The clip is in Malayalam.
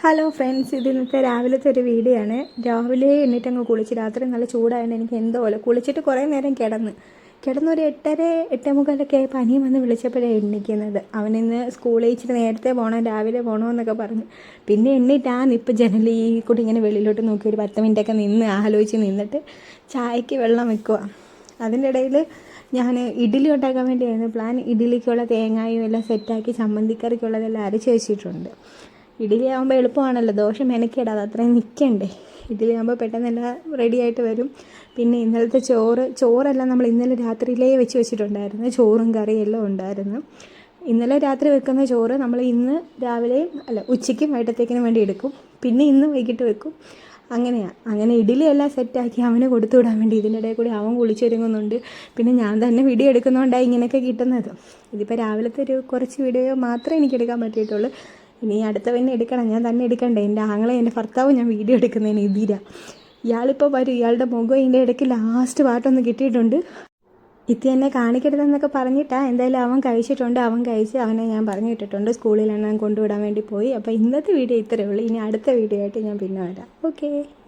ഹലോ ഫ്രണ്ട്സ്, ഇത് ഇന്നത്തെ രാവിലത്തെ ഒരു വീഡിയോ ആണ്. രാവിലെ എണ്ണീറ്റങ്ങ് കുളിച്ച് രാത്രി നല്ല ചൂടായതുകൊണ്ട് എനിക്ക് എന്തോ പോലെ കുളിച്ചിട്ട് കുറേ നേരം കിടന്നൊരു 8:30 8:45 ആയപ്പോൾ അനിയൻ വന്ന് വിളിച്ചപ്പോഴാണ് എണ്ണിക്കുന്നത്. അവനിന്ന് സ്കൂളിൽ ഇച്ചിരി നേരത്തെ പോകണം, രാവിലെ പോകണമെന്നൊക്കെ പറഞ്ഞു. പിന്നെ എണ്ണീറ്റാണ് ഇപ്പോൾ ജനലി കൂടി ഇങ്ങനെ വെളിയിലോട്ട് നോക്കി ഒരു 10 മിനിറ്റൊക്കെ ആലോചിച്ച് നിന്നിട്ട് ചായക്ക് വെള്ളം വെക്കുക. അതിൻ്റെ ഇടയിൽ ഞാൻ ഇഡ്ഡലി ഉണ്ടാക്കാൻ വേണ്ടിയായിരുന്നു പ്ലാൻ. ഇഡ്ഡലിക്കുള്ള തേങ്ങയും എല്ലാം സെറ്റാക്കി ചമ്മന്തിക്കറിക്കുള്ളതെല്ലാം അരച്ച് വെച്ചിട്ടുണ്ട്. ഇഡ്ഡലി ആകുമ്പോൾ എളുപ്പമാണല്ലോ, ദോശ മെനക്കിടാതെ അത്രയും നിൽക്കണ്ടേ. ഇഡ്ഡലി ആകുമ്പോൾ പെട്ടെന്നെല്ലാം റെഡി ആയിട്ട് വരും. പിന്നെ ഇന്നലത്തെ ചോറെല്ലാം നമ്മൾ ഇന്നലെ രാത്രിയിലേ വെച്ചിട്ടുണ്ടായിരുന്നു. ചോറും കറിയും എല്ലാം ഉണ്ടായിരുന്നു. ഇന്നലെ രാത്രി വെക്കുന്ന ചോറ് നമ്മൾ ഇന്ന് രാവിലെയും ഉച്ചയ്ക്കും വൈകിട്ടത്തേക്കിനും വേണ്ടി എടുക്കും. പിന്നെ ഇന്ന് വൈകിട്ട് വെക്കും. അങ്ങനെ ഇഡ്ഡലി എല്ലാം സെറ്റാക്കി അവന് കൊടുത്തു വിടാൻ വേണ്ടി ഇതിൻ്റെ ഇടയിൽ കൂടി അവൻ കുളിച്ചൊരുങ്ങുന്നുണ്ട്. പിന്നെ ഞാൻ തന്നെ വീഡിയോ എടുക്കുന്നതുകൊണ്ടാണ് ഇങ്ങനെയൊക്കെ കിട്ടുന്നത്. ഇതിപ്പോൾ രാവിലത്തെ ഒരു കുറച്ച് വീഡിയോ മാത്രമേ എനിക്ക് എടുക്കാൻ പറ്റിയിട്ടുള്ളൂ. ഇനി അടുത്ത പിന്നെ എടുക്കണം, ഞാൻ തന്നെ എടുക്കണ്ടേ. എൻ്റെ ആങ്ങളെ എൻ്റെ ഭർത്താവ് ഞാൻ വീഡിയോ എടുക്കുന്നതിന് എതിരാ. ഇയാളിപ്പോൾ വരും, ഇയാളുടെ മുഖം ഇതിൻ്റെ ഇടയ്ക്ക് ലാസ്റ്റ് പാട്ടൊന്ന് കിട്ടിയിട്ടുണ്ട്. ഇത്തി എന്നെ കാണിക്കരുതെന്നൊക്കെ പറഞ്ഞിട്ടാണ്. എന്തായാലും അവൻ കഴിച്ചിട്ടുണ്ട്. അവനെ ഞാൻ പറഞ്ഞു വിട്ടിട്ടുണ്ട്. സ്കൂളിലാണ് ഞാൻ കൊണ്ടുവിടാൻ വേണ്ടി പോയി. അപ്പോൾ ഇന്നത്തെ വീഡിയോ ഇത്രയേ ഉള്ളൂ. ഇനി അടുത്ത വീഡിയോ ആയിട്ട് ഞാൻ പിന്നെ വരാം. ഓക്കേ.